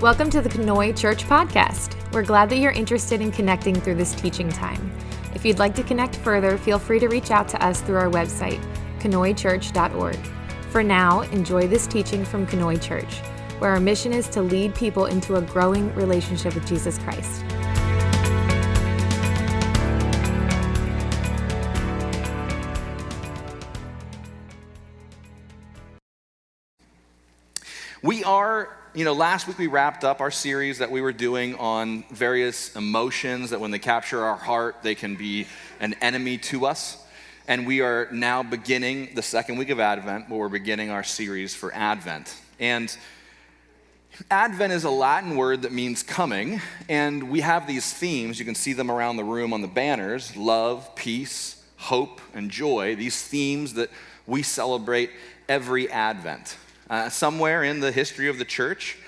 Welcome to the Conoy Church podcast. We're glad that you're interested in connecting through this teaching time. If you'd like to connect further, feel free to reach out to us through our website, conoychurch.org. For now, enjoy this teaching from Conoy Church, where our mission is to lead people into a growing relationship with Jesus Christ. We are, last week we wrapped up our series that we were doing on various emotions that when they capture our heart, they can be an enemy to us. And we are now beginning the second week of Advent, where we're beginning our series for Advent. And Advent is a Latin word that means coming, and we have these themes. You can see them around the room on the banners: love, peace, hope, and joy. These themes that we celebrate every Advent. Somewhere in the history of the church,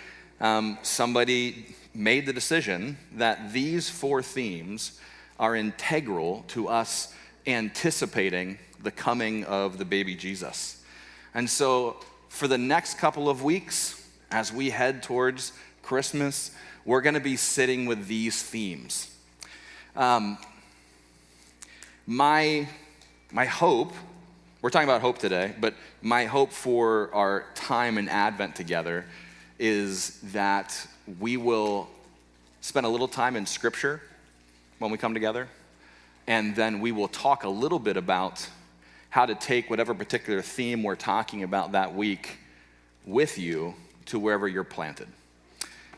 somebody made the decision that these four themes are integral to us anticipating the coming of the baby Jesus. And so for the next couple of weeks, as we head towards Christmas, we're going to be sitting with these themes. My hope, we're talking about hope today, but my hope for our time in Advent together is that we will spend a little time in Scripture when we come together, and then we will talk a little bit about how to take whatever particular theme we're talking about that week with you to wherever you're planted.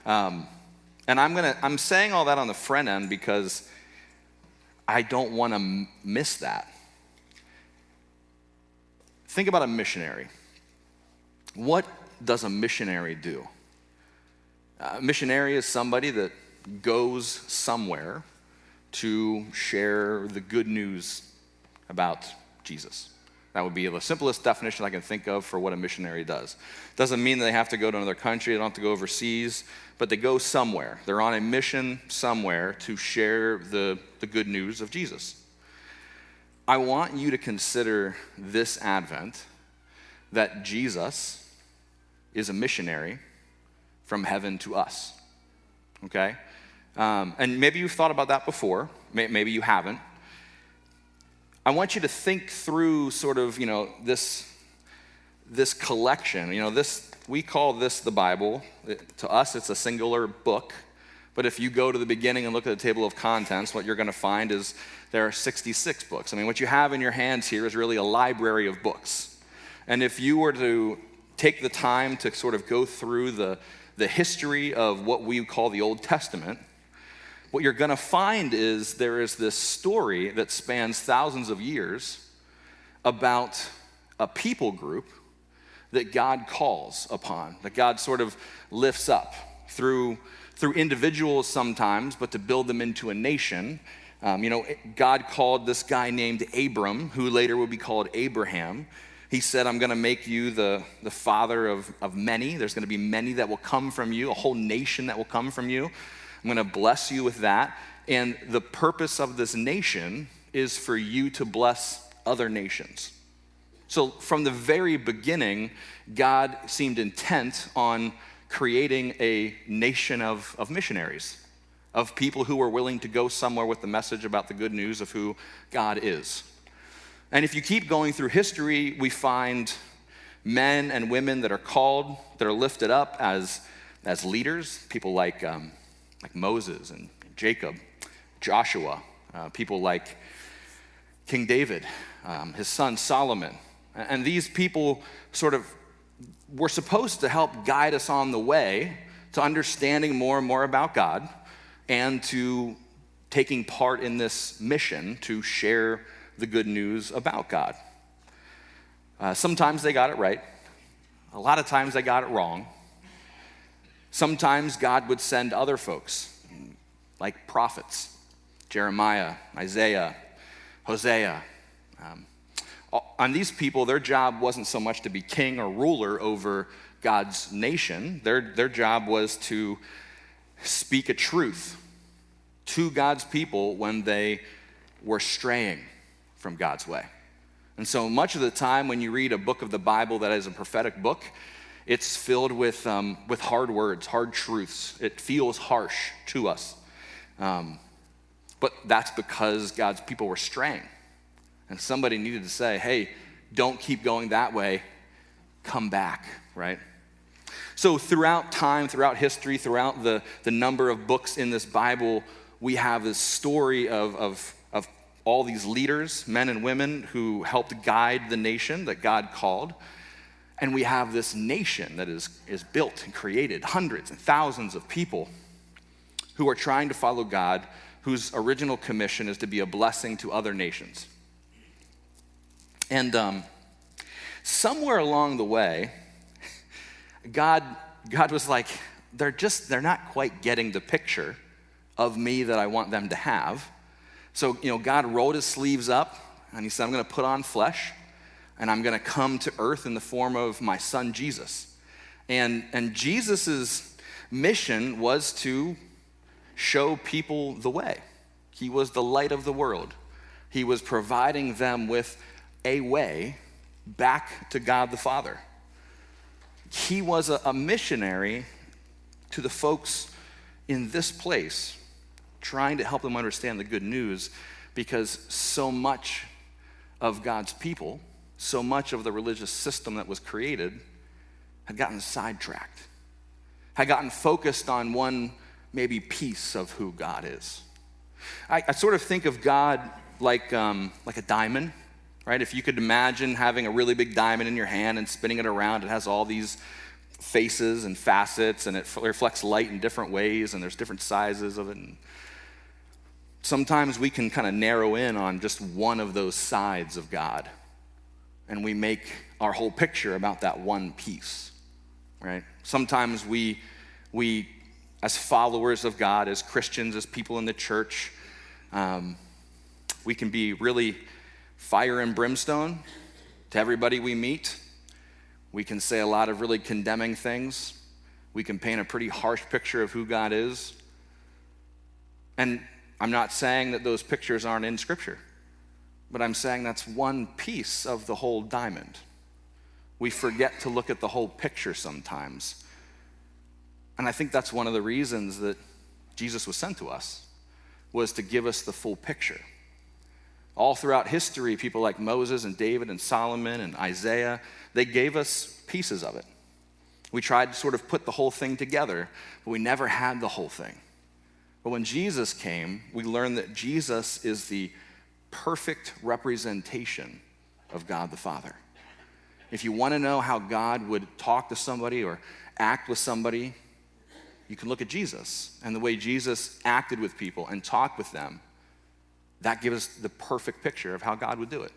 And I'm saying all that on the front end because I don't want to miss that. Think about a missionary. What does a missionary do? A missionary is somebody that goes somewhere to share the good news about Jesus. That would be the simplest definition I can think of for what a missionary does. Doesn't mean they have to go to another country, they don't have to go overseas, but they go somewhere. They're on a mission somewhere to share the good news of Jesus. I want you to consider this Advent that Jesus is a missionary from heaven to us, okay? And maybe you've thought about that before, maybe you haven't. I want you to think through sort of, this collection. We call this the Bible. To us, it's a singular book. But if you go to the beginning and look at the table of contents, what you're going to find is there are 66 books. I mean, what you have in your hands here is really a library of books. And if you were to take the time to sort of go through the history of what we call the Old Testament, what you're going to find is there is this story that spans thousands of years about a people group that God calls upon, that God sort of lifts up through individuals sometimes, but to build them into a nation. God called this guy named Abram, who later would be called Abraham. He said, I'm going to make you the father of many. There's going to be many that will come from you, a whole nation that will come from you. I'm going to bless you with that. And the purpose of this nation is for you to bless other nations. So from the very beginning, God seemed intent on creating a nation of missionaries, of people who were willing to go somewhere with the message about the good news of who God is. And if you keep going through history, we find men and women that are called, that are lifted up as leaders, people like Moses and Jacob, Joshua, people like King David, his son Solomon. And these people sort of were supposed to help guide us on the way to understanding more and more about God and to taking part in this mission to share the good news about God. Sometimes they got it right. A lot of times they got it wrong. Sometimes God would send other folks, like prophets, Jeremiah, Isaiah, Hosea. On these people, their job wasn't so much to be king or ruler over God's nation. Their job was to speak a truth to God's people when they were straying from God's way. And so much of the time when you read a book of the Bible that is a prophetic book, It's filled with hard words, hard truths. It feels harsh to us. But that's because God's people were straying. And somebody needed to say, hey, don't keep going that way. Come back, right? So throughout time, throughout history, throughout the number of books in this Bible, we have this story of all these leaders, men and women, who helped guide the nation that God called. And we have this nation that is built and created, hundreds and thousands of people who are trying to follow God, whose original commission is to be a blessing to other nations. And somewhere along the way, God was like, they're not quite getting the picture of me that I want them to have. So, God rolled his sleeves up and he said, I'm going to put on flesh and I'm going to come to earth in the form of my son, Jesus. And Jesus's mission was to show people the way. He was the light of the world. He was providing them with a way back to God the Father. He was a missionary to the folks in this place, trying to help them understand the good news, because so much of God's people, so much of the religious system that was created had gotten sidetracked, had gotten focused on one maybe piece of who God is. I sort of think of God like a diamond, right? If you could imagine having a really big diamond in your hand and spinning it around, it has all these faces and facets, and it reflects light in different ways, and there's different sizes of it. And sometimes we can kind of narrow in on just one of those sides of God, and we make our whole picture about that one piece, right? Sometimes we as followers of God, as Christians, as people in the church, we can be really fire and brimstone to everybody we meet. We can say a lot of really condemning things. We can paint a pretty harsh picture of who God is. And I'm not saying that those pictures aren't in Scripture, but I'm saying that's one piece of the whole diamond. We forget to look at the whole picture sometimes. And I think that's one of the reasons that Jesus was sent to us, was to give us the full picture. All throughout history, people like Moses and David and Solomon and Isaiah, they gave us pieces of it. We tried to sort of put the whole thing together, but we never had the whole thing. But when Jesus came, we learned that Jesus is the perfect representation of God the Father. If you want to know how God would talk to somebody or act with somebody, you can look at Jesus and the way Jesus acted with people and talked with them. That gives us the perfect picture of how God would do it.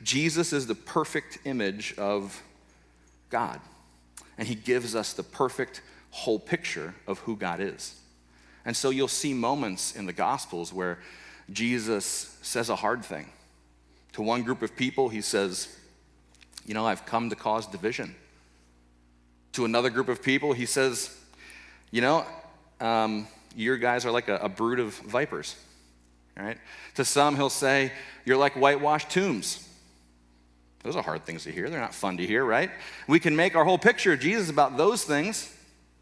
Jesus is the perfect image of God, and he gives us the perfect whole picture of who God is. And so you'll see moments in the Gospels where Jesus says a hard thing. To one group of people, he says, I've come to cause division. To another group of people, he says, your guys are like a brood of vipers. Right? To some, he'll say, you're like whitewashed tombs. Those are hard things to hear. They're not fun to hear, right? We can make our whole picture of Jesus about those things,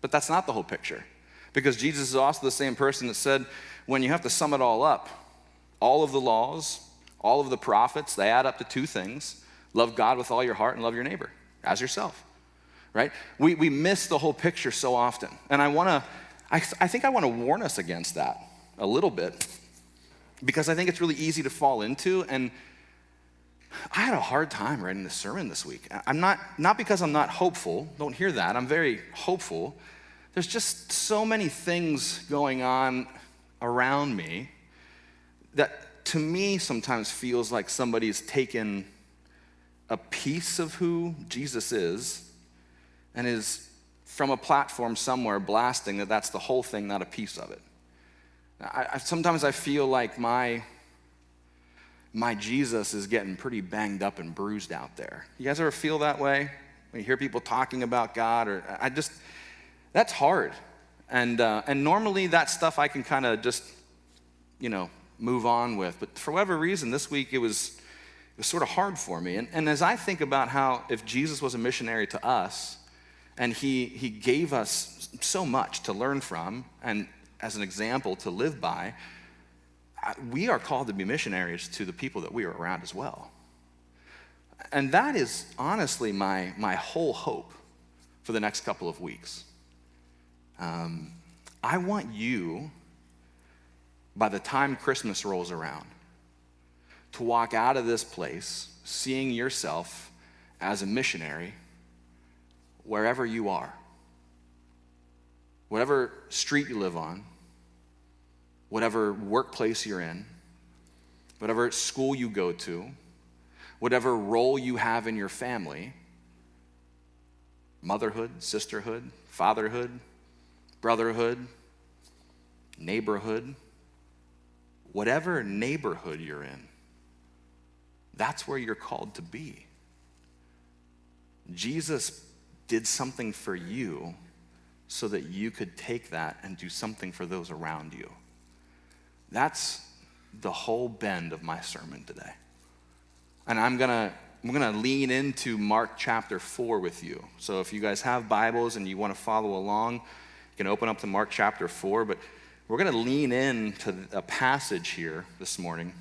but that's not the whole picture. Because Jesus is also the same person that said, when you have to sum it all up, all of the laws, all of the prophets, they add up to two things: love God with all your heart and love your neighbor as yourself, right? We miss the whole picture so often. And I think I want to warn us against that a little bit, because I think it's really easy to fall into. And I had a hard time writing this sermon this week. I'm not because I'm not hopeful. Don't hear that. I'm very hopeful. There's just so many things going on around me that to me sometimes feels like somebody's taken a piece of who Jesus is and is from a platform somewhere blasting that that's the whole thing, not a piece of it. Sometimes I feel like my Jesus is getting pretty banged up and bruised out there. You guys ever feel that way? When you hear people talking about God, or that's hard. And normally that stuff I can kind of just, move on with. But for whatever reason, this week it was sort of hard for me. And as I think about how if Jesus was a missionary to us, And he gave us so much to learn from and as an example to live by. We are called to be missionaries to the people that we are around as well. And that is honestly my whole hope for the next couple of weeks. I want you, by the time Christmas rolls around, to walk out of this place seeing yourself as a missionary wherever you are. Whatever street you live on, whatever workplace you're in, whatever school you go to, whatever role you have in your family, motherhood, sisterhood, fatherhood, brotherhood, neighborhood, whatever neighborhood you're in, that's where you're called to be. Jesus did something for you so that you could take that and do something for those around you. That's the whole bend of my sermon today. And I'm gonna lean into Mark chapter 4 with you. So if you guys have Bibles and you want to follow along, you can open up to Mark chapter 4, but we're gonna lean into a passage here this morning.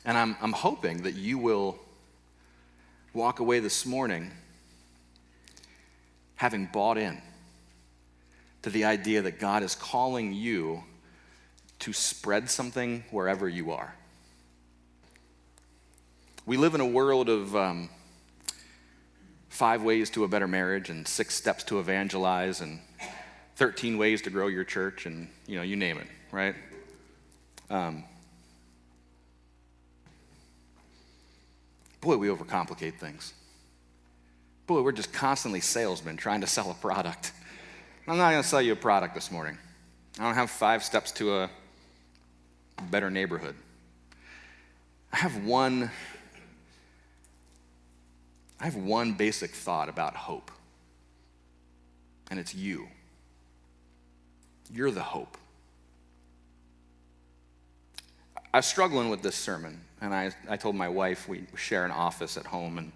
And I'm hoping that you will walk away this morning having bought in to the idea that God is calling you to spread something wherever you are. We live in a world of 5 ways to a better marriage and 6 steps to evangelize and 13 ways to grow your church and, you name it, right? Boy, we overcomplicate things. Boy, we're just constantly salesmen trying to sell a product. I'm not going to sell you a product this morning. I don't have 5 steps to a better neighborhood. I have one basic thought about hope, and it's you. You're the hope. I was struggling with this sermon, and I told my wife, we share an office at home, and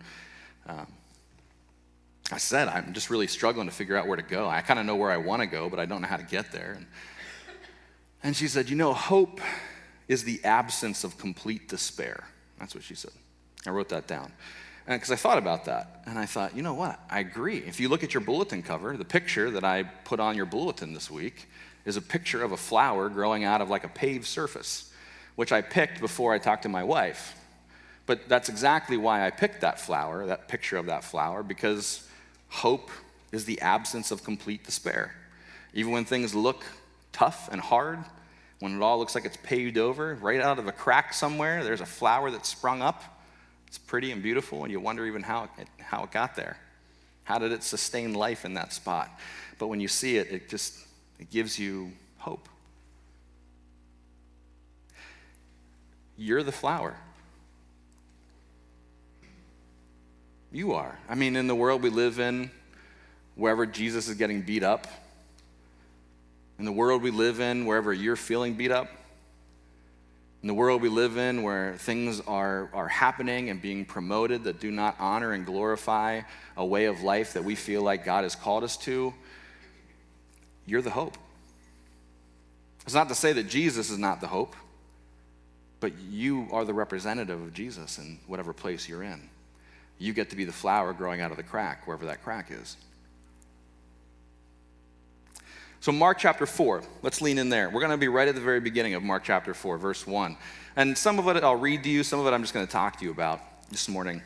I said, I'm just really struggling to figure out where to go. I kind of know where I want to go, but I don't know how to get there. And she said, hope is the absence of complete despair. That's what she said. I wrote that down. Because I thought about that, and I thought, you know what? I agree. If you look at your bulletin cover, the picture that I put on your bulletin this week is a picture of a flower growing out of like a paved surface, which I picked before I talked to my wife. But that's exactly why I picked that flower, that picture of that flower, because hope is the absence of complete despair. Even when things look tough and hard, when it all looks like it's paved over, right out of a crack somewhere, there's a flower that's sprung up. It's pretty and beautiful, and you wonder even how it got there. How did it sustain life in that spot? But when you see it, it gives you hope. You're the flower. You are. In the world we live in, wherever Jesus is getting beat up, in the world we live in, wherever you're feeling beat up, in the world we live in, where things are happening and being promoted that do not honor and glorify a way of life that we feel like God has called us to, you're the hope. It's not to say that Jesus is not the hope, but you are the representative of Jesus in whatever place you're in. You get to be the flower growing out of the crack, wherever that crack is. So Mark chapter 4, let's lean in there. We're going to be right at the very beginning of Mark chapter 4, verse 1. And some of it I'll read to you, some of it I'm just going to talk to you about this morning.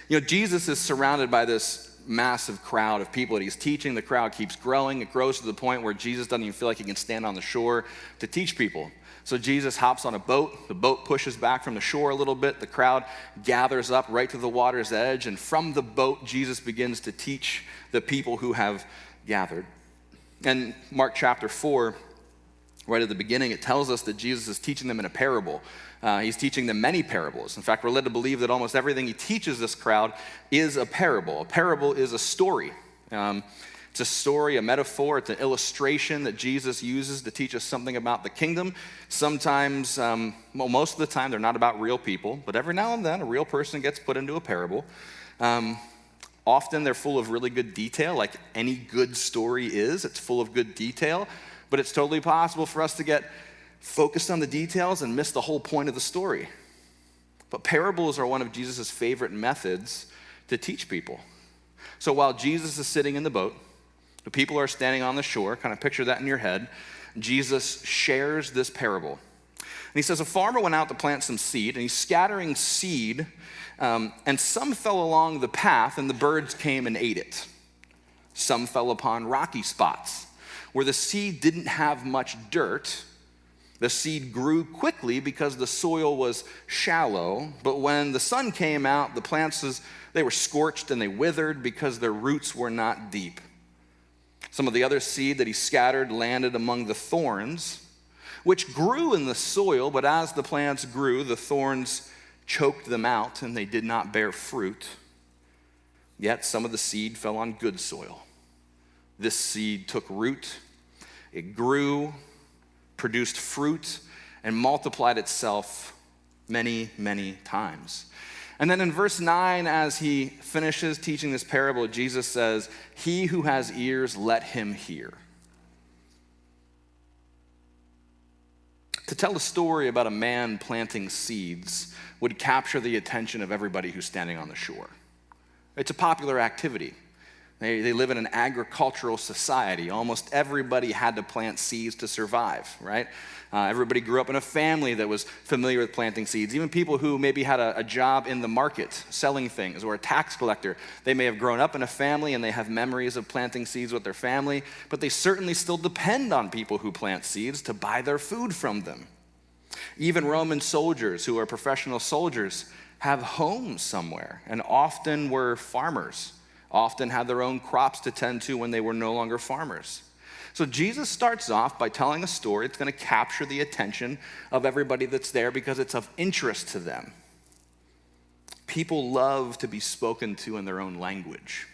Jesus is surrounded by this massive crowd of people that he's teaching. The crowd keeps growing. It grows to the point where Jesus doesn't even feel like he can stand on the shore to teach people. So Jesus hops on a boat. The boat pushes back from the shore a little bit. The crowd gathers up right to the water's edge. And from the boat, Jesus begins to teach the people who have gathered. And Mark chapter 4, right at the beginning, it tells us that Jesus is teaching them in a parable. He's teaching them many parables. In fact, we're led to believe that almost everything he teaches this crowd is a parable. A parable is a story. It's a story, a metaphor, it's an illustration that Jesus uses to teach us something about the kingdom. Sometimes, most of the time, they're not about real people, but every now and then, a real person gets put into a parable. Often they're full of really good detail, like any good story is. It's full of good detail, but it's totally possible for us to get focused on the details and miss the whole point of the story. But parables are one of Jesus' favorite methods to teach people. So while Jesus is sitting in the boat, the people are standing on the shore, kind of picture that in your head, Jesus shares this parable. And he says, a farmer went out to plant some seed, and he's scattering seed, and some fell along the path, and the birds came and ate it. Some fell upon rocky spots, where the seed didn't have much dirt. The seed grew quickly because the soil was shallow, but when the sun came out, the plants, they were scorched and they withered because their roots were not deep. Some of the other seed that he scattered landed among the thorns, which grew in the soil, but as the plants grew, the thorns choked them out and they did not bear fruit. Yet some of the seed fell on good soil. This seed took root, it grew, produced fruit, and multiplied itself many, many times. And then in verse 9, as he finishes teaching this parable, Jesus says, he who has ears, let him hear. To tell a story about a man planting seeds would capture the attention of everybody who's standing on the shore. It's a popular activity. They live in an agricultural society. Almost everybody had to plant seeds to survive, right? Everybody grew up in a family that was familiar with planting seeds. Even people who maybe had a job in the market selling things or a tax collector, they may have grown up in a family and they have memories of planting seeds with their family, but they certainly still depend on people who plant seeds to buy their food from them. Even Roman soldiers who are professional soldiers have homes somewhere and often were farmers. Often had their own crops to tend to when they were no longer farmers. So Jesus starts off by telling a story that's going to capture the attention of everybody that's there because it's of interest to them. People love to be spoken to in their own language.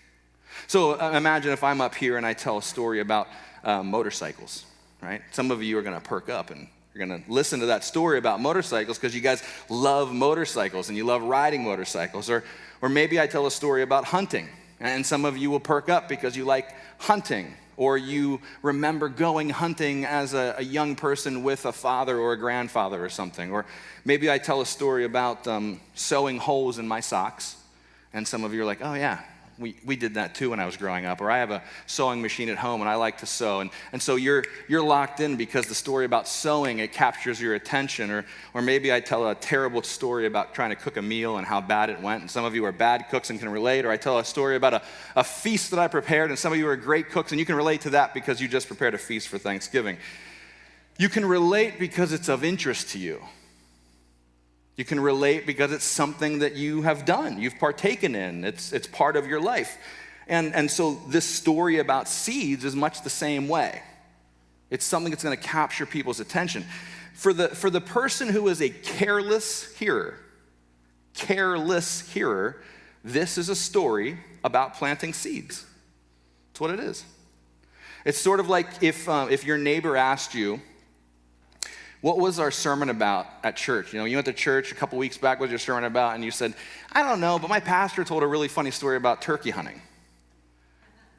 So imagine if I'm up here and I tell a story about motorcycles, right? Some of you are going to perk up and you're going to listen to that story about motorcycles because you guys love motorcycles and you love riding motorcycles. Or maybe I tell a story about hunting. And some of you will perk up because you like hunting, or you remember going hunting as a young person with a father or a grandfather or something. Or maybe I tell a story about sewing holes in my socks, and some of you are like, oh yeah, we did that too when I was growing up. Or I have a sewing machine at home and I like to sew. And so you're locked in because the story about sewing, it captures your attention. Or maybe I tell a terrible story about trying to cook a meal and how bad it went. And some of you are bad cooks and can relate. Or I tell a story about a feast that I prepared, and some of you are great cooks and you can relate to that because you just prepared a feast for Thanksgiving. You can relate because it's of interest to you. You can relate because it's something that you have done, you've partaken in, it's part of your life. And so this story about seeds is much the same way. It's something that's going to capture people's attention. For the person who is a careless hearer, this is a story about planting seeds. That's what it is. It's sort of like if your neighbor asked you, what was our sermon about at church? You know, you went to church a couple weeks back, what was your sermon about? And you said, I don't know, but my pastor told a really funny story about turkey hunting.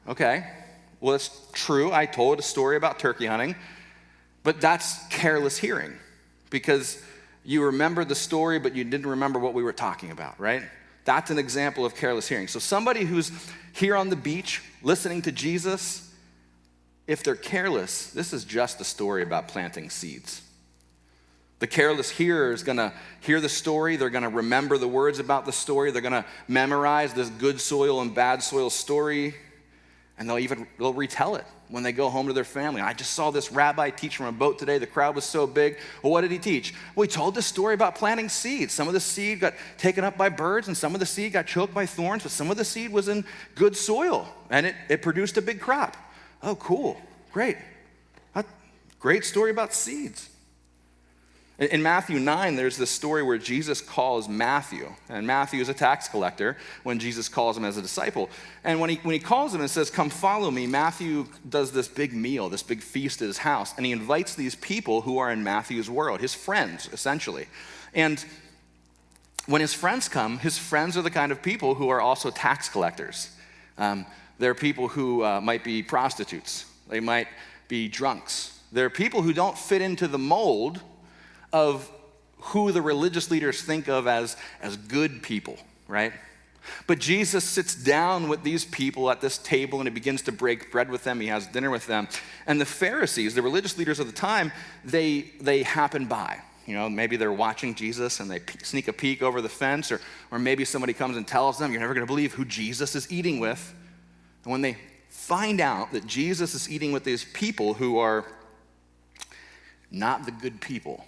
Okay, well, it's true. I told a story about turkey hunting, but that's careless hearing because you remember the story, but you didn't remember what we were talking about, right? That's an example of careless hearing. So somebody who's here on the beach listening to Jesus, if they're careless, this is just a story about planting seeds. The careless hearer is going to hear the story. They're going to remember the words about the story. They're going to memorize this good soil and bad soil story. And they'll retell it when they go home to their family. I just saw this rabbi teach from a boat today. The crowd was so big. Well, what did he teach? Well, he told this story about planting seeds. Some of the seed got taken up by birds, and some of the seed got choked by thorns, but some of the seed was in good soil, and it produced a big crop. Oh, cool. Great. Great story about seeds. In Matthew 9, there's this story where Jesus calls Matthew, and Matthew is a tax collector when Jesus calls him as a disciple. And when he calls him and says, come follow me, Matthew does this big meal, this big feast at his house, and he invites these people who are in Matthew's world, his friends, essentially. And when his friends come, his friends are the kind of people who are also tax collectors. There are people who might be prostitutes. They might be drunks. There are people who don't fit into the mold of who the religious leaders think of as good people, right? But Jesus sits down with these people at this table and he begins to break bread with them. He has dinner with them. And the Pharisees, the religious leaders of the time, they happen by. You know, maybe they're watching Jesus and they sneak a peek over the fence, or maybe somebody comes and tells them, you're never going to believe who Jesus is eating with. And when they find out that Jesus is eating with these people who are not the good people,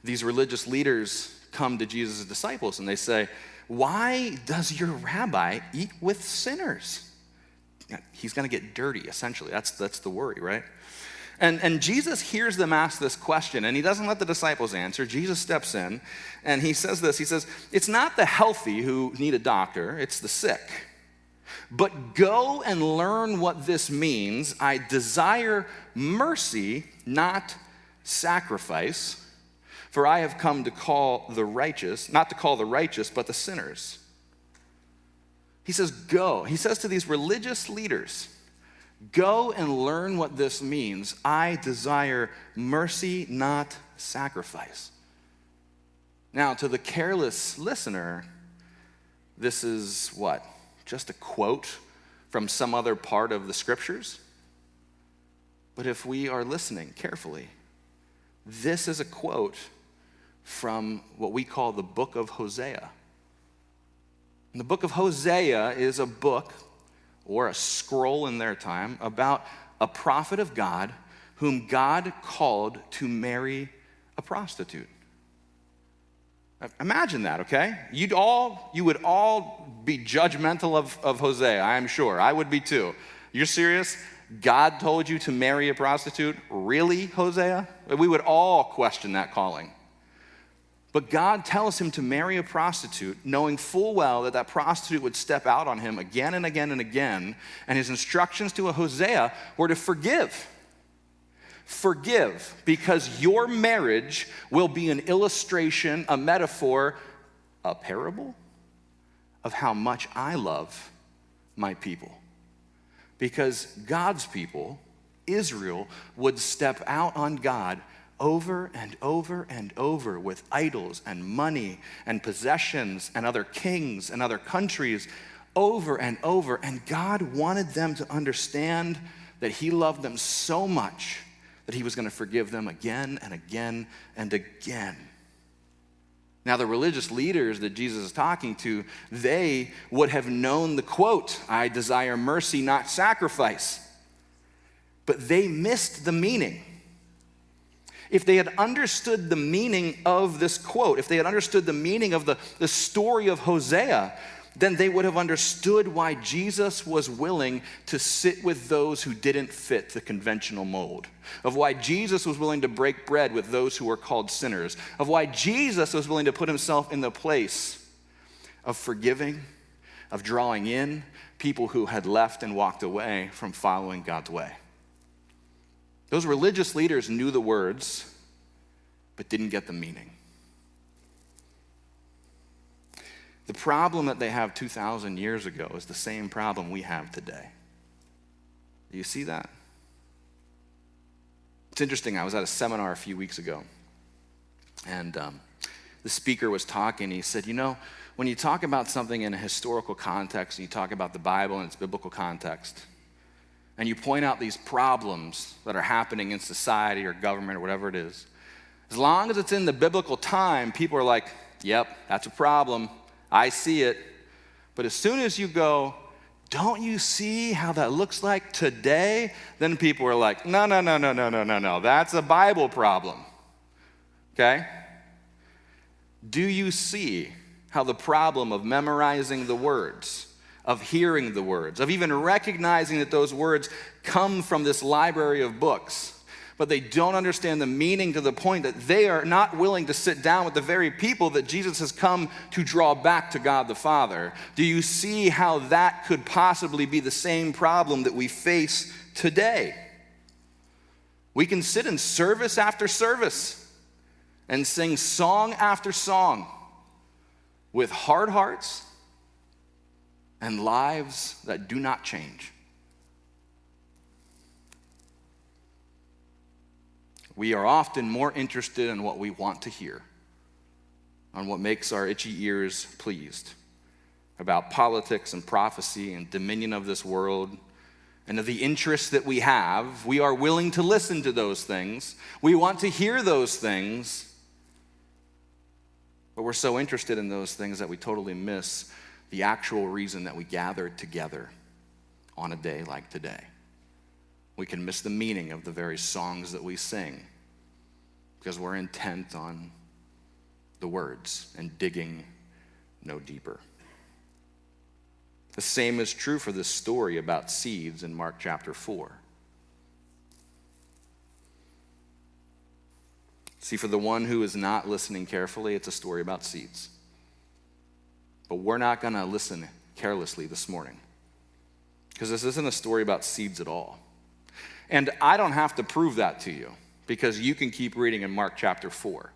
these religious leaders come to Jesus' disciples and they say, why does your rabbi eat with sinners? He's going to get dirty, essentially. That's the worry, right? And Jesus hears them ask this question, and he doesn't let the disciples answer. Jesus steps in, and he says this. He says, it's not the healthy who need a doctor, it's the sick. But go and learn what this means. I desire mercy, not sacrifice. For I have come to call the righteous, not to call the righteous, but the sinners. He says, go. He says to these religious leaders, go and learn what this means. I desire mercy, not sacrifice. Now, to the careless listener, this is what? Just a quote from some other part of the scriptures? But if we are listening carefully, this is a quote from what we call the book of Hosea. And the book of Hosea is a book, or a scroll in their time, about a prophet of God whom God called to marry a prostitute. Imagine that, okay? You would all be judgmental of Hosea, I'm sure. I would be too. You're serious? God told you to marry a prostitute? Really, Hosea? We would all question that calling. But God tells him to marry a prostitute, knowing full well that prostitute would step out on him again and again and again. And his instructions to Hosea were to forgive. Forgive, because your marriage will be an illustration, a metaphor, a parable of how much I love my people. Because God's people, Israel, would step out on God over and over and over with idols and money and possessions and other kings and other countries over and over. And God wanted them to understand that he loved them so much that he was going to forgive them again and again and again. Now, the religious leaders that Jesus is talking to, they would have known the quote, I desire mercy, not sacrifice. But they missed the meaning. If they had understood the meaning of this quote, if they had understood the meaning of the story of Hosea, then they would have understood why Jesus was willing to sit with those who didn't fit the conventional mold, of why Jesus was willing to break bread with those who were called sinners, of why Jesus was willing to put himself in the place of forgiving, of drawing in people who had left and walked away from following God's way. Those religious leaders knew the words, but didn't get the meaning. The problem that they have 2,000 years ago is the same problem we have today. Do you see that? It's interesting. I was at a seminar a few weeks ago, and the speaker was talking. He said, you know, when you talk about something in a historical context, and you talk about the Bible in its biblical context, and you point out these problems that are happening in society or government or whatever it is, as long as it's in the biblical time, people are like, yep, that's a problem. I see it. But as soon as you go, don't you see how that looks like today? Then people are like, no, that's a Bible problem. Okay? Do you see how the problem of memorizing the words, of hearing the words, of even recognizing that those words come from this library of books, but they don't understand the meaning to the point that they are not willing to sit down with the very people that Jesus has come to draw back to God the Father? Do you see how that could possibly be the same problem that we face today? We can sit in service after service and sing song after song with hard hearts, and lives that do not change. We are often more interested in what we want to hear, on what makes our itchy ears pleased, about politics and prophecy and dominion of this world, and of the interests that we have. We are willing to listen to those things. We want to hear those things, but we're so interested in those things that we totally miss the actual reason that we gathered together on a day like today. We can miss the meaning of the very songs that we sing because we're intent on the words and digging no deeper. The same is true for this story about seeds in Mark chapter 4. See, for the one who is not listening carefully, it's a story about seeds. But we're not going to listen carelessly this morning, because this isn't a story about seeds at all. And I don't have to prove that to you, because you can keep reading in Mark chapter 4.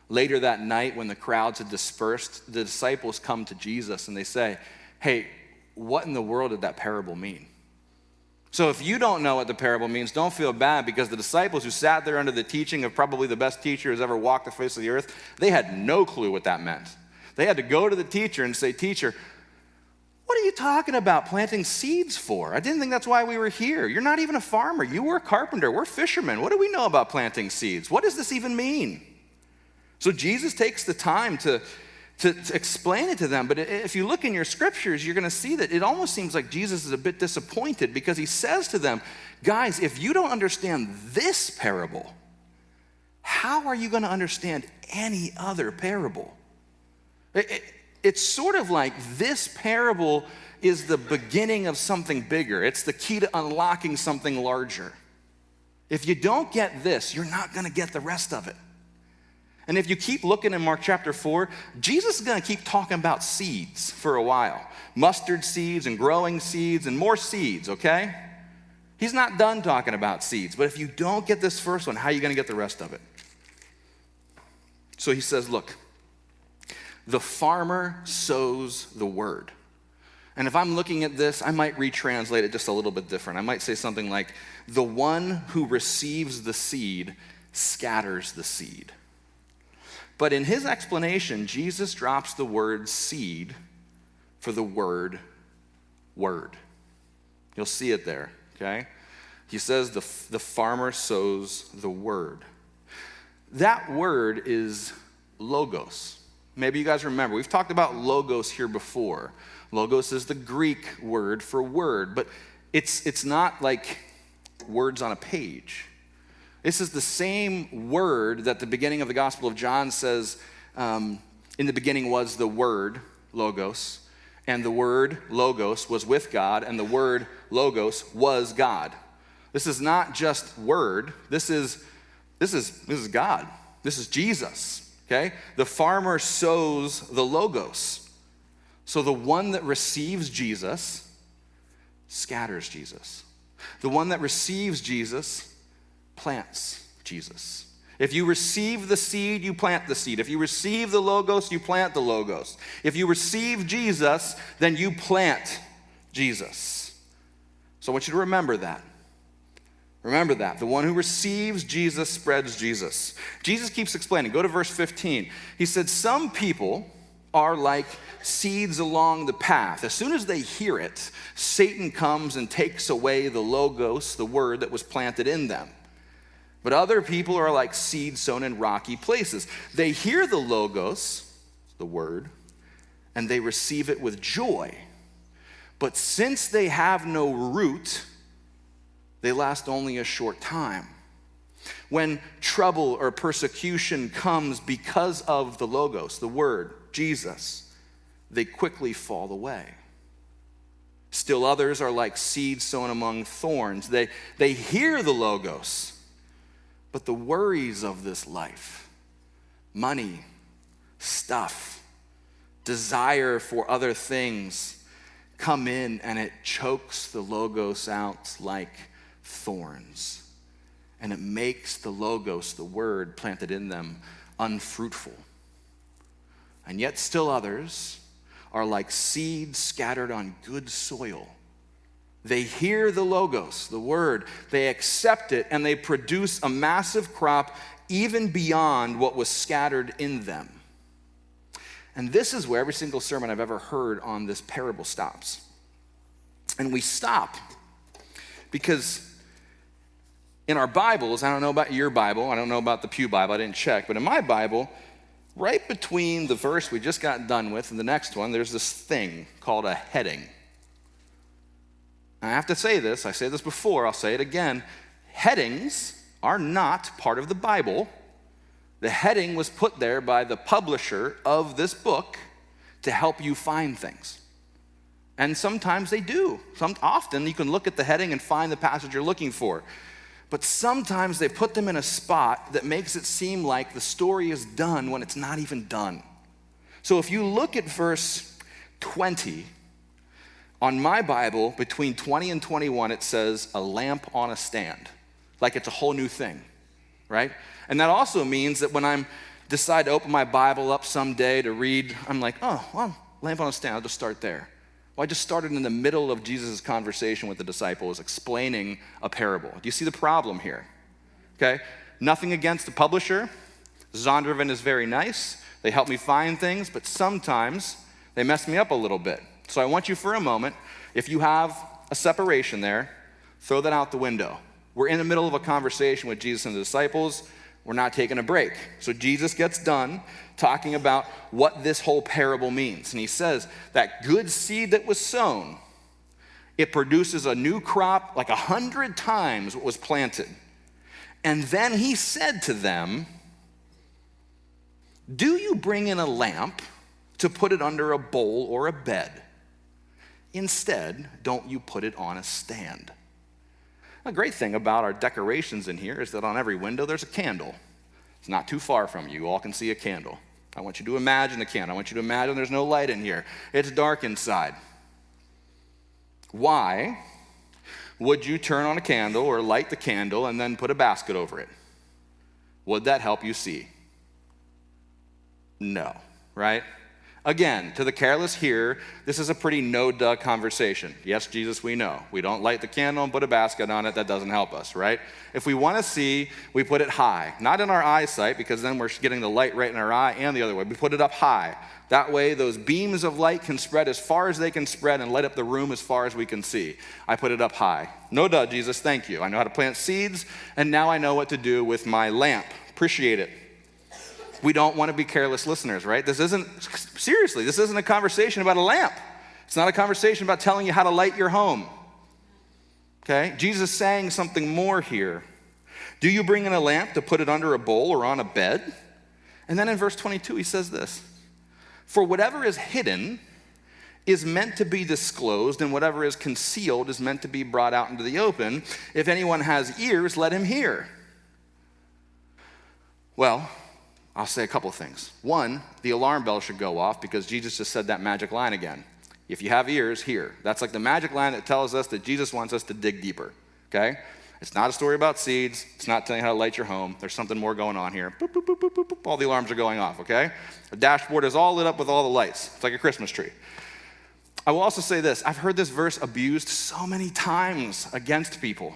Later that night, when the crowds had dispersed, the disciples come to Jesus and they say, hey, what in the world did that parable mean? So if you don't know what the parable means, don't feel bad, because the disciples who sat there under the teaching of probably the best teacher who's ever walked the face of the earth, they had no clue what that meant. They had to go to the teacher and say, teacher, what are you talking about planting seeds for? I didn't think that's why we were here. You're not even a farmer. You were a carpenter. We're fishermen. What do we know about planting seeds? What does this even mean? So Jesus takes the time to explain it to them. But if you look in your scriptures, you're going to see that it almost seems like Jesus is a bit disappointed, because he says to them, guys, if you don't understand this parable, how are you going to understand any other parable? It's sort of like this parable is the beginning of something bigger. It's the key to unlocking something larger. If you don't get this, you're not going to get the rest of it. And if you keep looking in Mark chapter 4, Jesus is going to keep talking about seeds for a while. Mustard seeds and growing seeds and more seeds, okay? He's not done talking about seeds. But if you don't get this first one, how are you going to get the rest of it? So he says, look, the farmer sows the word. And if I'm looking at this, I might retranslate it just a little bit different. I might say something like, the one who receives the seed scatters the seed. But in his explanation, Jesus drops the word seed for the word word. You'll see it there, okay? He says the farmer sows the word. That word is logos. Maybe you guys remember, we've talked about logos here before. Logos is the Greek word for word, but it's not like words on a page. This is the same word that the beginning of the Gospel of John says, in the beginning was the word, logos, and the word, logos, was with God, and the word, logos, was God. This is not just word. This is God. This is Jesus, okay? The farmer sows the logos. So the one that receives Jesus scatters Jesus. The one that receives Jesus plants Jesus. If you receive the seed, you plant the seed. If you receive the logos, you plant the logos. If you receive Jesus, then you plant Jesus. So I want you to remember that. Remember that. The one who receives Jesus spreads Jesus. Jesus keeps explaining. Go to verse 15. He said, some people are like seeds along the path. As soon as they hear it, Satan comes and takes away the logos, the word that was planted in them. But other people are like seeds sown in rocky places. They hear the logos, the word, and they receive it with joy. But since they have no root, they last only a short time. When trouble or persecution comes because of the logos, the word, Jesus, they quickly fall away. Still others are like seeds sown among thorns. They hear the logos, but the worries of this life, money, stuff, desire for other things, come in and it chokes the logos out like thorns. And it makes the logos, the word planted in them, unfruitful. And yet still others are like seeds scattered on good soil. They hear the logos, the word, they accept it, and they produce a massive crop even beyond what was scattered in them. And this is where every single sermon I've ever heard on this parable stops. And we stop because in our Bibles, I don't know about your Bible, I don't know about the Pew Bible, I didn't check, but in my Bible, right between the verse we just got done with and the next one, there's this thing called a heading. I have to say this, I said this before, I'll say it again. Headings are not part of the Bible. The heading was put there by the publisher of this book to help you find things. And sometimes they do. Often you can look at the heading and find the passage you're looking for. But sometimes they put them in a spot that makes it seem like the story is done when it's not even done. So if you look at verse 20, on my Bible, between 20 and 21, it says a lamp on a stand, like it's a whole new thing, right? And that also means that when I decide to open my Bible up someday to read, I'm like, oh, well, lamp on a stand, I'll just start there. Well, I just started in the middle of Jesus' conversation with the disciples, explaining a parable. Do you see the problem here? Okay? Nothing against the publisher. Zondervan is very nice. They help me find things, but sometimes they mess me up a little bit. So I want you for a moment, if you have a separation there, throw that out the window. We're in the middle of a conversation with Jesus and the disciples. We're not taking a break. So Jesus gets done talking about what this whole parable means. And he says that good seed that was sown, it produces a new crop like 100 times what was planted. And then he said to them, do you bring in a lamp to put it under a bowl or a bed? Instead, don't you put it on a stand? A great thing about our decorations in here is that on every window there's a candle. It's not too far from you. You all can see a candle. I want you to imagine a candle. I want you to imagine there's no light in here. It's dark inside. Why would you turn on a candle or light the candle and then put a basket over it? Would that help you see? No, right? Again, to the careless here, this is a pretty no-duh conversation. Yes, Jesus, we know. We don't light the candle and put a basket on it. That doesn't help us, right? If we want to see, we put it high. Not in our eyesight, because then we're getting the light right in our eye, and the other way. We put it up high. That way, those beams of light can spread as far as they can spread and light up the room as far as we can see. I put it up high. No duh, Jesus, thank you. I know how to plant seeds, and now I know what to do with my lamp. Appreciate it. We don't want to be careless listeners, right? This isn't a conversation about a lamp. It's not a conversation about telling you how to light your home. Okay? Jesus is saying something more here. Do you bring in a lamp to put it under a bowl or on a bed? And then in verse 22, he says this, for whatever is hidden is meant to be disclosed, and whatever is concealed is meant to be brought out into the open. If anyone has ears, let him hear. Well, I'll say a couple things. One, the alarm bell should go off because Jesus just said that magic line again. If you have ears, hear. That's like the magic line that tells us that Jesus wants us to dig deeper, okay? It's not a story about seeds. It's not telling you how to light your home. There's something more going on here. Boop, boop, boop, boop, boop, boop. All the alarms are going off, okay? The dashboard is all lit up with all the lights. It's like a Christmas tree. I will also say this. I've heard this verse abused so many times against people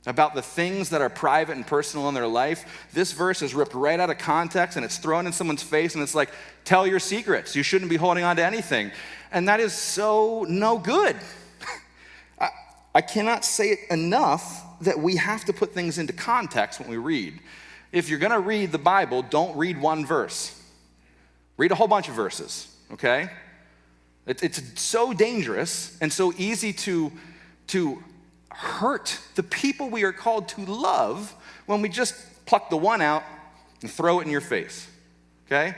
about the things that are private and personal in their life. This verse is ripped right out of context and it's thrown in someone's face and it's like, tell your secrets. You shouldn't be holding on to anything. And that is so no good. I cannot say it enough that we have to put things into context when we read. If you're gonna read the Bible, don't read one verse. Read a whole bunch of verses, okay? It's so dangerous and so easy to hurt the people we are called to love when we just pluck the one out and throw it in your face, okay?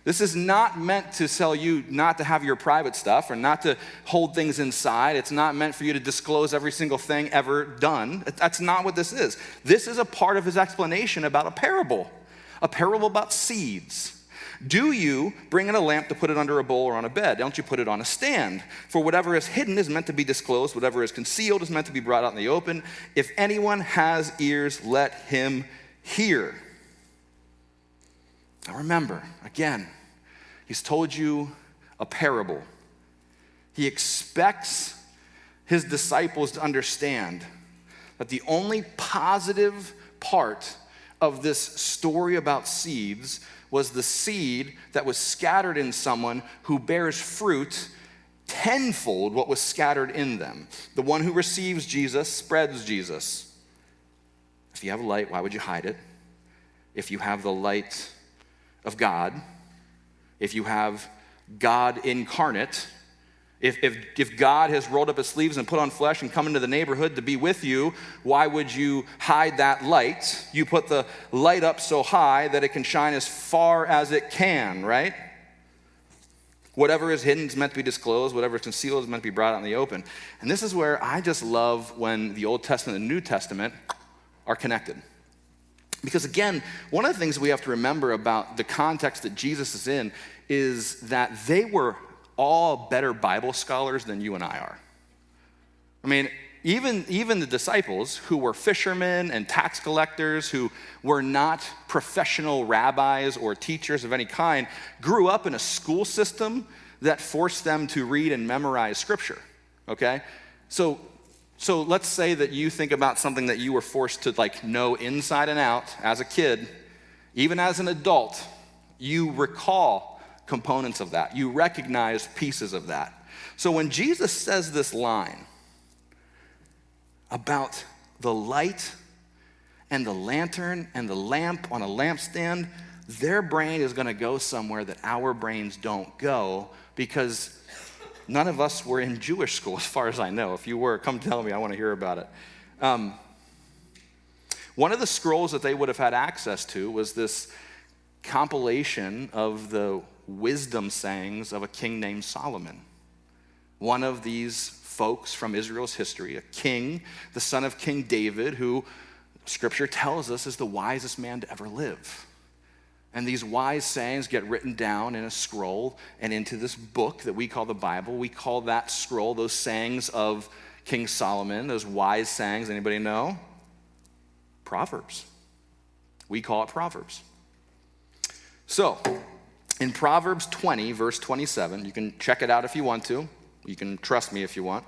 This is not meant to tell you not to have your private stuff or not to hold things inside. It's not meant for you to disclose every single thing ever done. That's not what this is. This is a part of his explanation about a parable about seeds. Do you bring in a lamp to put it under a bowl or on a bed? Don't you put it on a stand? For whatever is hidden is meant to be disclosed. Whatever is concealed is meant to be brought out in the open. If anyone has ears, let him hear. Now remember, again, he's told you a parable. He expects his disciples to understand that the only positive part of this story about seeds was the seed that was scattered in someone who bears fruit tenfold what was scattered in them. The one who receives Jesus spreads Jesus. If you have light, why would you hide it? If you have the light of God, if you have God incarnate, if God has rolled up his sleeves and put on flesh and come into the neighborhood to be with you, why would you hide that light? You put the light up so high that it can shine as far as it can, right? Whatever is hidden is meant to be disclosed. Whatever is concealed is meant to be brought out in the open. And this is where I just love when the Old Testament and the New Testament are connected. Because again, one of the things we have to remember about the context that Jesus is in is that they were all better Bible scholars than you and I are. I mean, even the disciples who were fishermen and tax collectors, who were not professional rabbis or teachers of any kind, grew up in a school system that forced them to read and memorize scripture, okay? So let's say that you think about something that you were forced to know inside and out as a kid. Even as an adult, you recall components of that. You recognize pieces of that. So when Jesus says this line about the light and the lantern and the lamp on a lampstand, their brain is going to go somewhere that our brains don't go, because none of us were in Jewish school, as far as I know. If you were, come tell me. I want to hear about it. One of the scrolls that they would have had access to was this compilation of the wisdom sayings of a king named Solomon. One of these folks from Israel's history, a king, the son of King David, who scripture tells us is the wisest man to ever live. And these wise sayings get written down in a scroll and into this book that we call the Bible. We call that scroll, those sayings of King Solomon, those wise sayings, anybody know? Proverbs. We call it Proverbs. So, in Proverbs 20, verse 27, you can check it out if you want to. You can trust me if you want.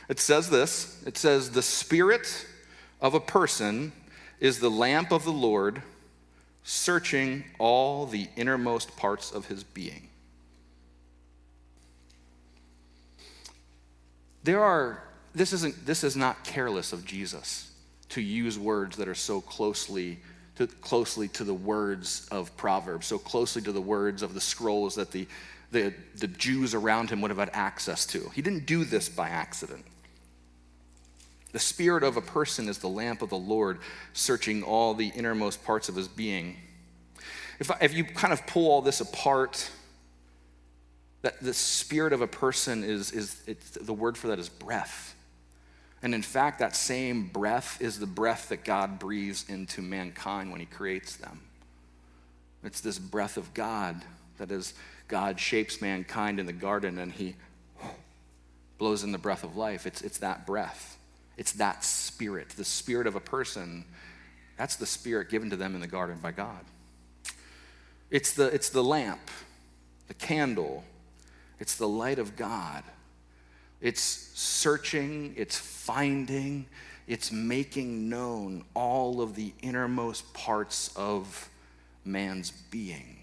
It says this. It says, "The spirit of a person is the lamp of the Lord, searching all the innermost parts of his being." This is not careless of Jesus to use words that are so closely to the words of Proverbs, so closely to the words of the scrolls that the Jews around him would have had access to. He didn't do this by accident. The spirit of a person is the lamp of the Lord, searching all the innermost parts of his being. If you kind of pull all this apart, that the spirit of a person the word for that is breath. And in fact, that same breath is the breath that God breathes into mankind when he creates them. It's this breath of God that as God shapes mankind in the garden and he blows in the breath of life, it's that breath. It's that spirit. The spirit of a person, that's the spirit given to them in the garden by God. It's the lamp, the candle. It's the light of God. It's searching, it's finding, it's making known all of the innermost parts of man's being.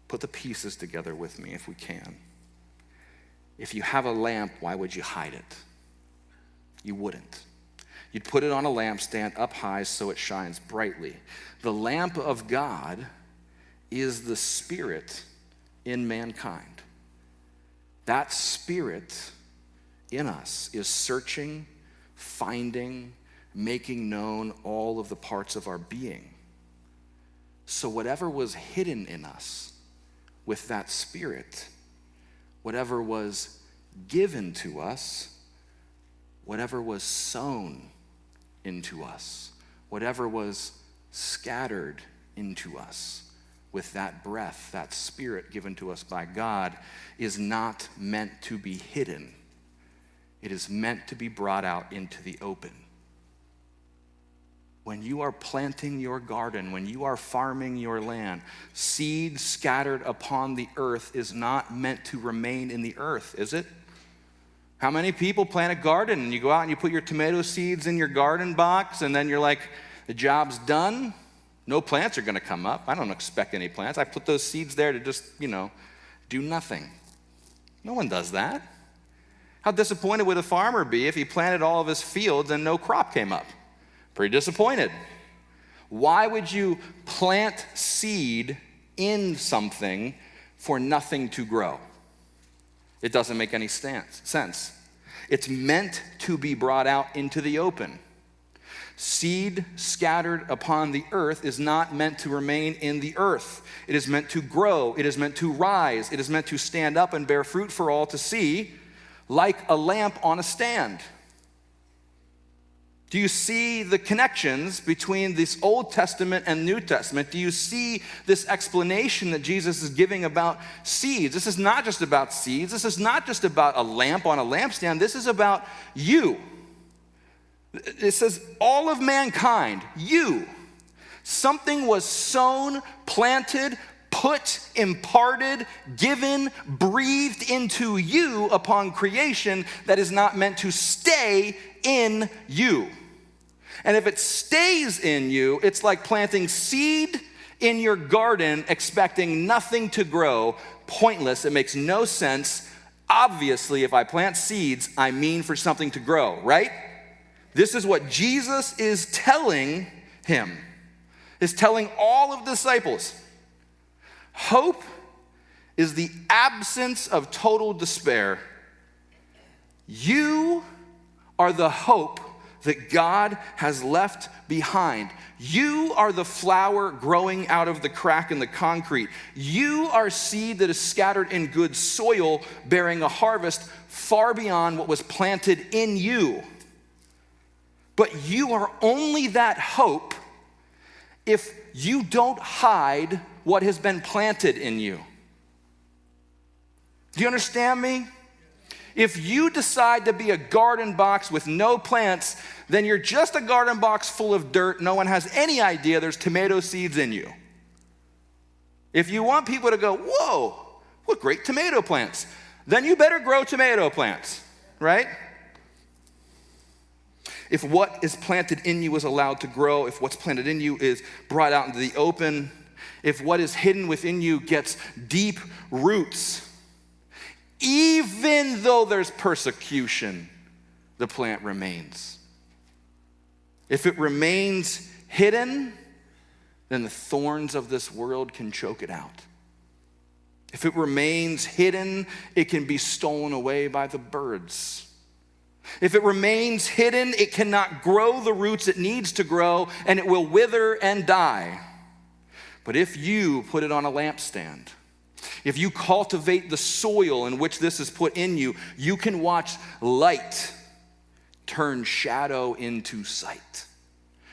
Put the pieces together with me if we can. If you have a lamp, why would you hide it? You wouldn't. You'd put it on a lampstand up high so it shines brightly. The lamp of God is the spirit in mankind. That spirit in us is searching, finding, making known all of the parts of our being. So whatever was hidden in us with that spirit, whatever was given to us, whatever was sown into us, whatever was scattered into us, with that breath, that spirit given to us by God, is not meant to be hidden. It is meant to be brought out into the open. when you are planting your garden, when you are farming your land, seed scattered upon the earth is not meant to remain in the earth, is it? How many people plant a garden and you go out and you put your tomato seeds in your garden box and then you're like, the job's done? No plants are going to come up. I don't expect any plants. I put those seeds there to just, do nothing. No one does that. How disappointed would a farmer be if he planted all of his fields and no crop came up? Pretty disappointed. Why would you plant seed in something for nothing to grow? It doesn't make any sense. It's meant to be brought out into the open. Seed scattered upon the earth is not meant to remain in the earth. It is meant to grow. It is meant to rise. It is meant to stand up and bear fruit for all to see, like a lamp on a stand. Do you see the connections between this Old Testament and New Testament? Do you see this explanation that Jesus is giving about seeds? This is not just about seeds. This is not just about a lamp on a lampstand. This is about you. It says all of mankind, you. Something was sown, planted, put, imparted, given, breathed into you upon creation that is not meant to stay in you. And if it stays in you, it's like planting seed in your garden expecting nothing to grow. Pointless. It makes no sense. Obviously, if I plant seeds, I mean for something to grow, right? This is what Jesus is telling him, is telling all of the disciples. Hope is the absence of total despair. You are the hope that God has left behind. You are the flower growing out of the crack in the concrete. You are seed that is scattered in good soil, bearing a harvest far beyond what was planted in you. But you are only that hope if you don't hide what has been planted in you. Do you understand me? If you decide to be a garden box with no plants, then you're just a garden box full of dirt. No one has any idea there's tomato seeds in you. If you want people to go, whoa, what great tomato plants, then you better grow tomato plants, right? If what is planted in you is allowed to grow, if what's planted in you is brought out into the open, if what is hidden within you gets deep roots, even though there's persecution, the plant remains. If it remains hidden, then the thorns of this world can choke it out. If it remains hidden, it can be stolen away by the birds. If it remains hidden, it cannot grow the roots it needs to grow, and it will wither and die. But if you put it on a lampstand, if you cultivate the soil in which this is put in you, you can watch light turn shadow into sight.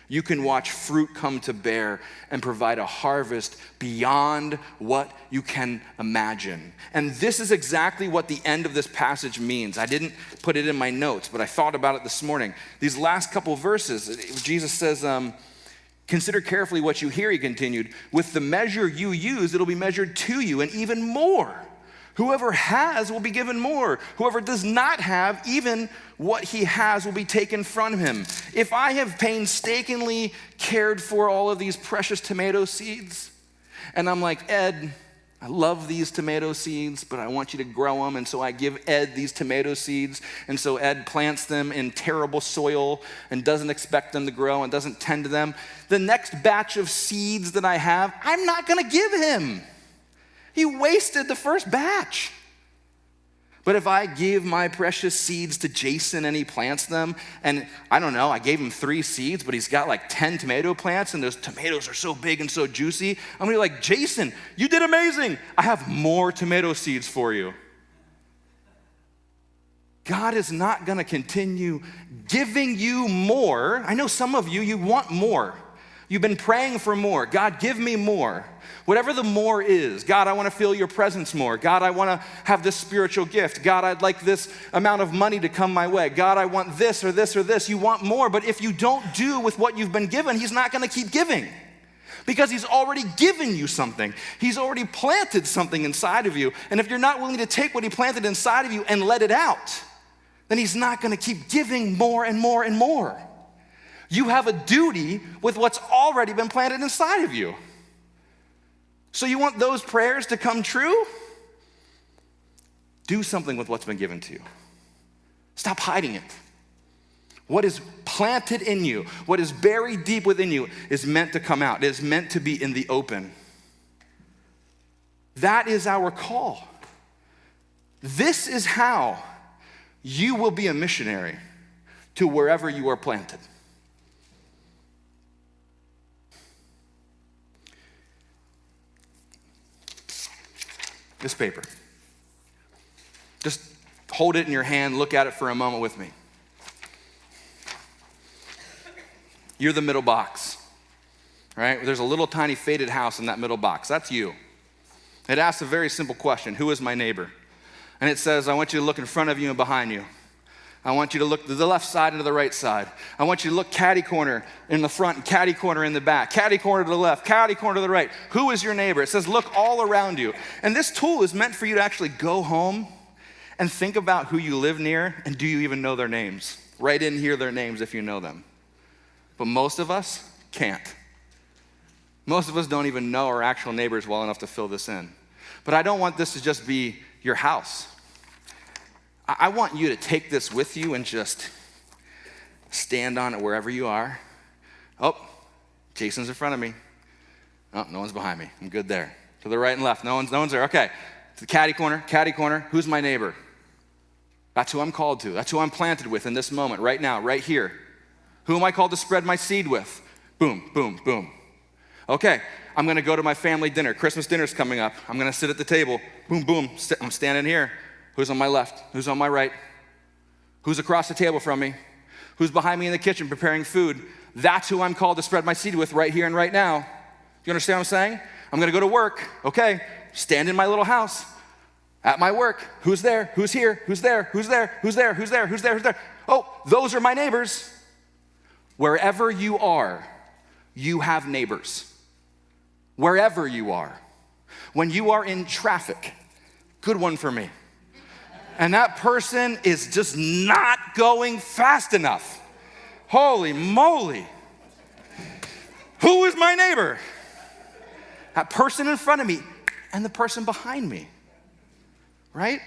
You can watch fruit come to bear and provide a harvest beyond what you can imagine. And this is exactly what the end of this passage means. I didn't put it in my notes, but I thought about it this morning. These last couple verses, Jesus says, consider carefully what you hear, he continued. With the measure you use, it'll be measured to you, and even more. Whoever has will be given more. Whoever does not have, even what he has will be taken from him. If I have painstakingly cared for all of these precious tomato seeds, and I'm like, Ed, I love these tomato seeds, but I want you to grow them, and so I give Ed these tomato seeds, and so Ed plants them in terrible soil and doesn't expect them to grow and doesn't tend to them. The next batch of seeds that I have, I'm not going to give him. He wasted the first batch. But if I give my precious seeds to Jason and he plants them, and I don't know, I gave him 3 seeds, but he's got like 10 tomato plants, and those tomatoes are so big and so juicy, I'm gonna be like, Jason, you did amazing. I have more tomato seeds for you. God is not gonna continue giving you more. I know some of you, you want more. You've been praying for more. God, give me more. Whatever the more is. God, I want to feel your presence more. God, I want to have this spiritual gift. God, I'd like this amount of money to come my way. God, I want this or this or this. You want more, but if you don't do with what you've been given, he's not going to keep giving because he's already given you something. He's already planted something inside of you. And if you're not willing to take what he planted inside of you and let it out, then he's not going to keep giving more and more and more. You have a duty with what's already been planted inside of you. So you want those prayers to come true? Do something with what's been given to you. Stop hiding it. What is planted in you, what is buried deep within you, is meant to come out. It is meant to be in the open. That is our call. This is how you will be a missionary to wherever you are planted. This paper. Just hold it in your hand, look at it for a moment with me. You're the middle box, right? There's a little tiny faded house in that middle box. That's you. It asks a very simple question: who is my neighbor? And it says, I want you to look in front of you and behind you. I want you to look to the left side and to the right side. I want you to look catty corner in the front and catty corner in the back. Catty corner to the left, catty corner to the right. Who is your neighbor? It says look all around you. And this tool is meant for you to actually go home and think about who you live near and do you even know their names. Write in here their names if you know them. But most of us can't. Most of us don't even know our actual neighbors well enough to fill this in. But I don't want this to just be your house. I want you to take this with you and just stand on it wherever you are. Oh, Jason's in front of me. Oh, no one's behind me. I'm good there. To the right and left, no one's there. Okay, to the catty corner. Who's my neighbor? That's who I'm called to. That's who I'm planted with in this moment, right now, right here. Who am I called to spread my seed with? Boom, boom, boom. Okay, I'm gonna go to my family dinner. Christmas dinner's coming up. I'm gonna sit at the table. Boom, boom, I'm standing here. Who's on my left? Who's on my right? Who's across the table from me? Who's behind me in the kitchen preparing food? That's who I'm called to spread my seed with right here and right now. You understand what I'm saying? I'm gonna go to work. Okay, stand in my little house. At my work, who's there? Who's here? Who's there? Who's there? Who's there? Who's there? Who's there? Who's there? Oh, those are my neighbors. Wherever you are, you have neighbors. Wherever you are. When you are in traffic, good one for me. And that person is just not going fast enough. Holy moly. Who is my neighbor? That person in front of me and the person behind me, right?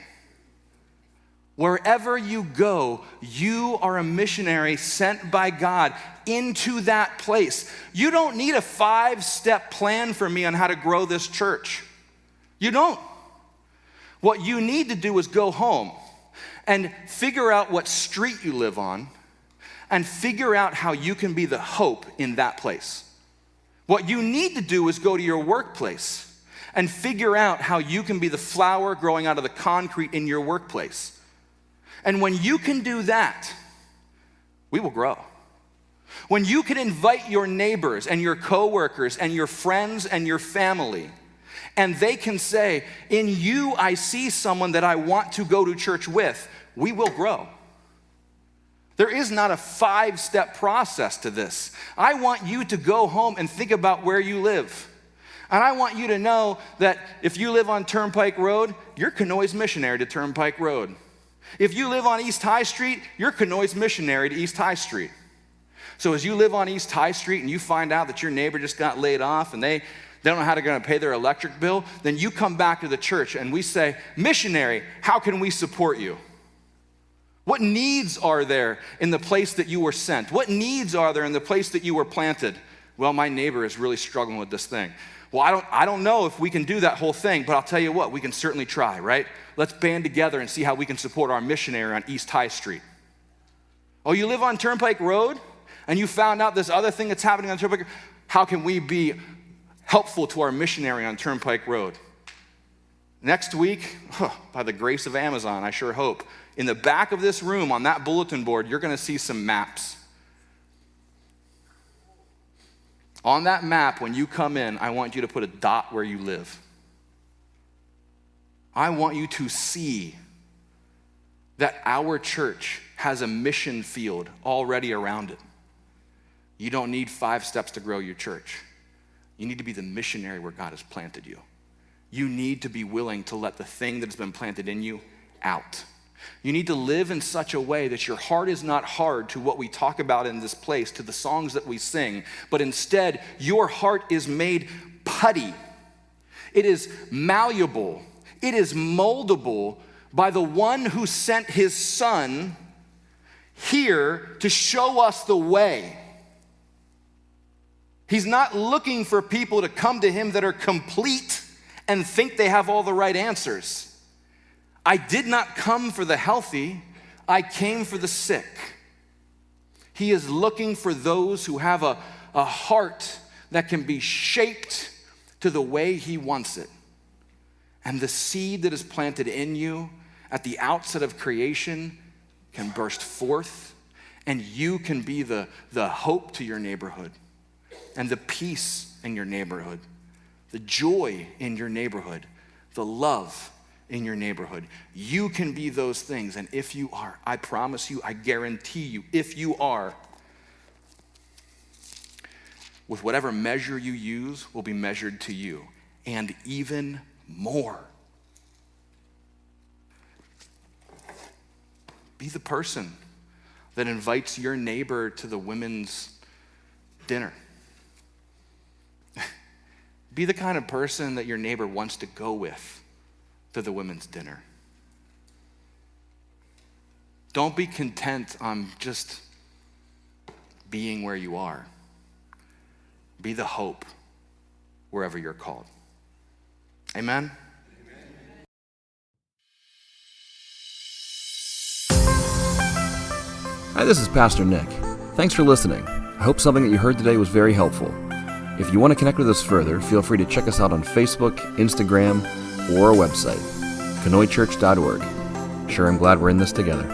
Wherever you go, you are a missionary sent by God into that place. You don't need a 5-step plan for me on how to grow this church. You don't. What you need to do is go home and figure out what street you live on and figure out how you can be the hope in that place. What you need to do is go to your workplace and figure out how you can be the flower growing out of the concrete in your workplace. And when you can do that, we will grow. When you can invite your neighbors and your coworkers and your friends and your family, and they can say, in you, I see someone that I want to go to church with, we will grow. There is not a 5-step process to this. I want you to go home and think about where you live. And I want you to know that if you live on Turnpike Road, you're Conoy's missionary to Turnpike Road. If you live on East High Street, you're Conoy's missionary to East High Street. So as you live on East High Street and you find out that your neighbor just got laid off and they don't know how they're going to pay their electric bill, then you come back to the church and we say, missionary, how can we support you? What needs are there in the place that you were sent? What needs are there in the place that you were planted? Well, my neighbor is really struggling with this thing. Well, I don't know if we can do that whole thing, but I'll tell you what, we can certainly try, right? Let's band together and see how we can support our missionary on East High Street. Oh, you live on Turnpike Road and you found out this other thing that's happening on Turnpike. How can we be helpful to our missionary on Turnpike Road? Next week, by the grace of Amazon, I sure hope, in the back of this room on that bulletin board, you're going to see some maps. On that map, when you come in, I want you to put a dot where you live. I want you to see that our church has a mission field already around it. You don't need 5 steps to grow your church. You need to be the missionary where God has planted you. You need to be willing to let the thing that has been planted in you out. You need to live in such a way that your heart is not hard to what we talk about in this place, to the songs that we sing, but instead your heart is made putty. It is malleable. It is moldable by the one who sent his son here to show us the way. He's not looking for people to come to him that are complete and think they have all the right answers. I did not come for the healthy, I came for the sick. He is looking for those who have a heart that can be shaped to the way he wants it. And the seed that is planted in you at the outset of creation can burst forth, and you can be the hope to your neighborhood, and the peace in your neighborhood, the joy in your neighborhood, the love in your neighborhood. You can be those things, and if you are, I promise you, I guarantee you, if you are, with whatever measure you use will be measured to you, and even more. Be the person that invites your neighbor to the women's dinner. Be the kind of person that your neighbor wants to go with to the women's dinner. Don't be content on just being where you are. Be the hope wherever you're called. Amen? Hi, this is Pastor Nick. Thanks for listening. I hope something that you heard today was very helpful. If you want to connect with us further, feel free to check us out on Facebook, Instagram, or our website, conoychurch.org. Sure, I'm glad we're in this together.